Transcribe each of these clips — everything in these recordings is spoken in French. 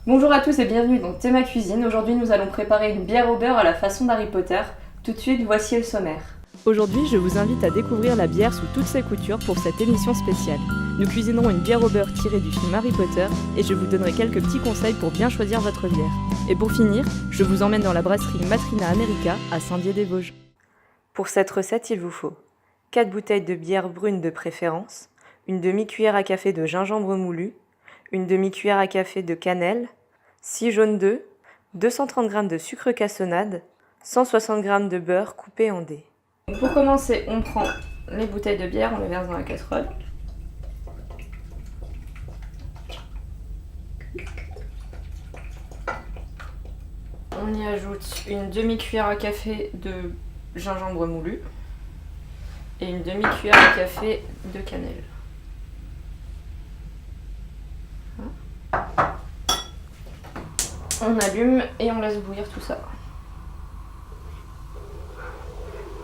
Bonjour à tous et bienvenue dans Théma Cuisine. Aujourd'hui nous allons préparer une bière au beurre à la façon d'Harry Potter. Tout de suite, voici le sommaire. Aujourd'hui, je vous invite à découvrir la bière sous toutes ses coutures pour cette émission spéciale. Nous cuisinerons une bière au beurre tirée du film Harry Potter et je vous donnerai quelques petits conseils pour bien choisir votre bière. Et pour finir, je vous emmène dans la brasserie Matrina America à Saint-Dié-des-Vosges. Pour cette recette, il vous faut 4 bouteilles de bière brune de préférence, une demi-cuillère à café de gingembre moulu, une demi-cuillère à café de cannelle, 6 jaunes d'œufs, 230 g de sucre cassonade, 160 g de beurre coupé en dés. Pour commencer, on prend les bouteilles de bière, on les verse dans la casserole. On y ajoute une demi-cuillère à café de gingembre moulu et une demi-cuillère à café de cannelle. On allume et on laisse bouillir tout ça.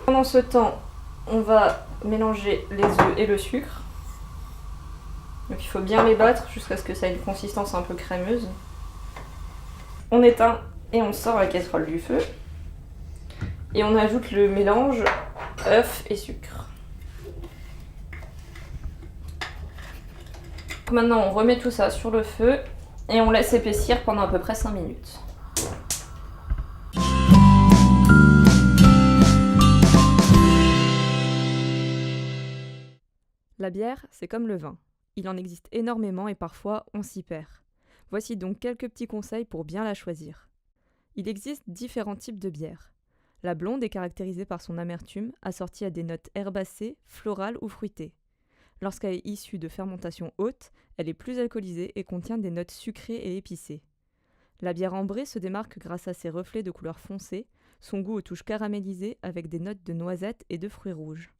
Pendant ce temps, on va mélanger les œufs et le sucre. Donc il faut bien les battre jusqu'à ce que ça ait une consistance un peu crémeuse. On éteint et on sort la casserole du feu. Et on ajoute le mélange œufs et sucre. Maintenant, on remet tout ça sur le feu et on laisse épaissir pendant à peu près 5 minutes. La bière, c'est comme le vin. Il en existe énormément et parfois on s'y perd. Voici donc quelques petits conseils pour bien la choisir. Il existe différents types de bières. La blonde est caractérisée par son amertume, assortie à des notes herbacées, florales ou fruitées. Lorsqu'elle est issue de fermentation haute, elle est plus alcoolisée et contient des notes sucrées et épicées. La bière ambrée se démarque grâce à ses reflets de couleur foncée, son goût aux touches caramélisées avec des notes de noisettes et de fruits rouges.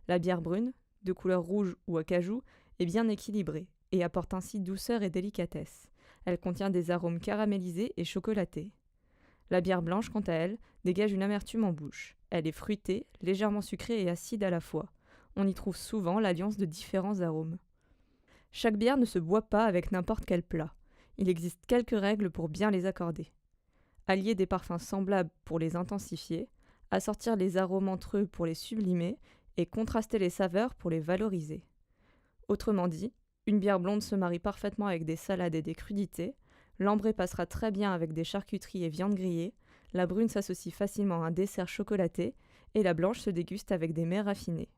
La bière brune, de couleur rouge ou acajou, est bien équilibrée et apporte ainsi douceur et délicatesse. Elle contient des arômes caramélisés et chocolatés. La bière blanche, quant à elle, dégage une amertume en bouche. Elle est fruitée, légèrement sucrée et acide à la fois. On y trouve souvent l'alliance de différents arômes. Chaque bière ne se boit pas avec n'importe quel plat. Il existe quelques règles pour bien les accorder. Allier des parfums semblables pour les intensifier, assortir les arômes entre eux pour les sublimer et contraster les saveurs pour les valoriser. Autrement dit, une bière blonde se marie parfaitement avec des salades et des crudités, l'ambrée passera très bien avec des charcuteries et viandes grillées, la brune s'associe facilement à un dessert chocolaté et la blanche se déguste avec des mets raffinés.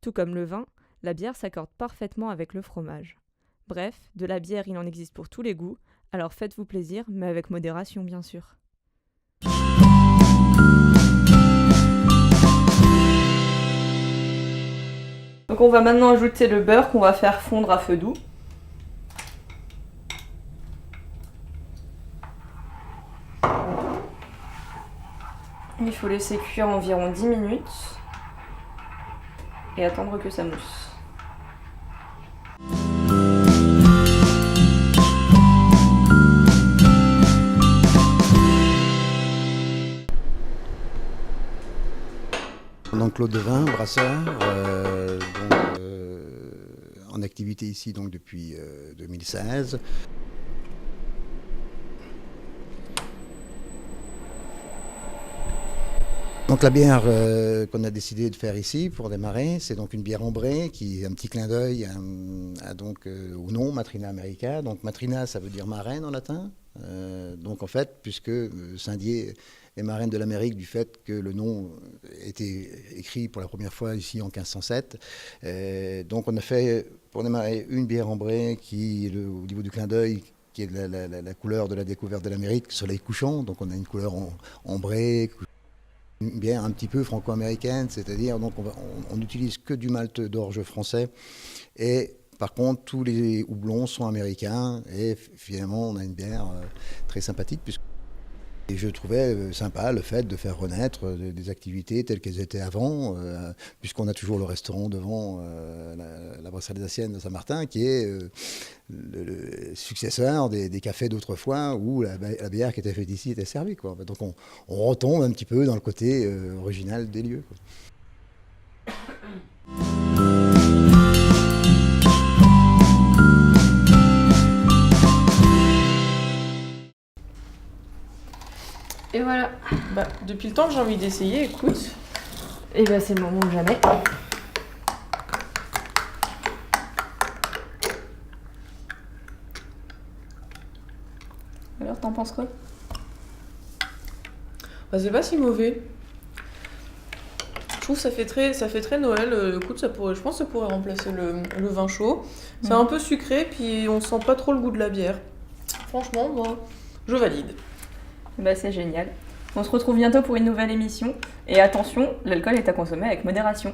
Tout comme le vin, la bière s'accorde parfaitement avec le fromage. Bref, de la bière il en existe pour tous les goûts, alors faites-vous plaisir, mais avec modération bien sûr. Donc on va maintenant ajouter le beurre qu'on va faire fondre à feu doux. Il faut laisser cuire environ 10 minutes et attendre que ça mousse. Donc Claude Devin, brasseur, en activité ici donc depuis 2016. Donc la bière qu'on a décidé de faire ici pour démarrer, c'est donc une bière ambrée qui est un petit clin d'œil au nom Matrina America. Donc Matrina, ça veut dire marraine en latin. Donc en fait, puisque Saint-Dié est marraine de l'Amérique du fait que le nom a été écrit pour la première fois ici en 1507. Donc on a fait pour démarrer une bière ambrée qui, au niveau du clin d'œil, qui est la couleur de la découverte de l'Amérique, soleil couchant. Donc on a une couleur ambrée. Une bière un petit peu franco-américaine, c'est-à-dire donc on n'utilise que du malt d'orge français et par contre tous les houblons sont américains et finalement on a une bière très sympathique. Et je trouvais sympa le fait de faire renaître des activités telles qu'elles étaient avant, puisqu'on a toujours le restaurant devant la brasserie des Assiennes de Saint-Martin, qui est le successeur des cafés d'autrefois, où la bière qui était faite ici était servie, quoi. Donc on retombe un petit peu dans le côté original des lieux, quoi. Et voilà. Bah, depuis le temps que j'ai envie d'essayer, écoute. Et bah c'est le moment ou jamais. Alors, t'en penses quoi? Bah, c'est pas si mauvais. Je trouve que ça fait très Noël. Écoute, je pense que ça pourrait remplacer le vin chaud. C'est un peu sucré, puis on sent pas trop le goût de la bière. Franchement, moi, je valide. Bah c'est génial. On se retrouve bientôt pour une nouvelle émission. Et attention, l'alcool est à consommer avec modération.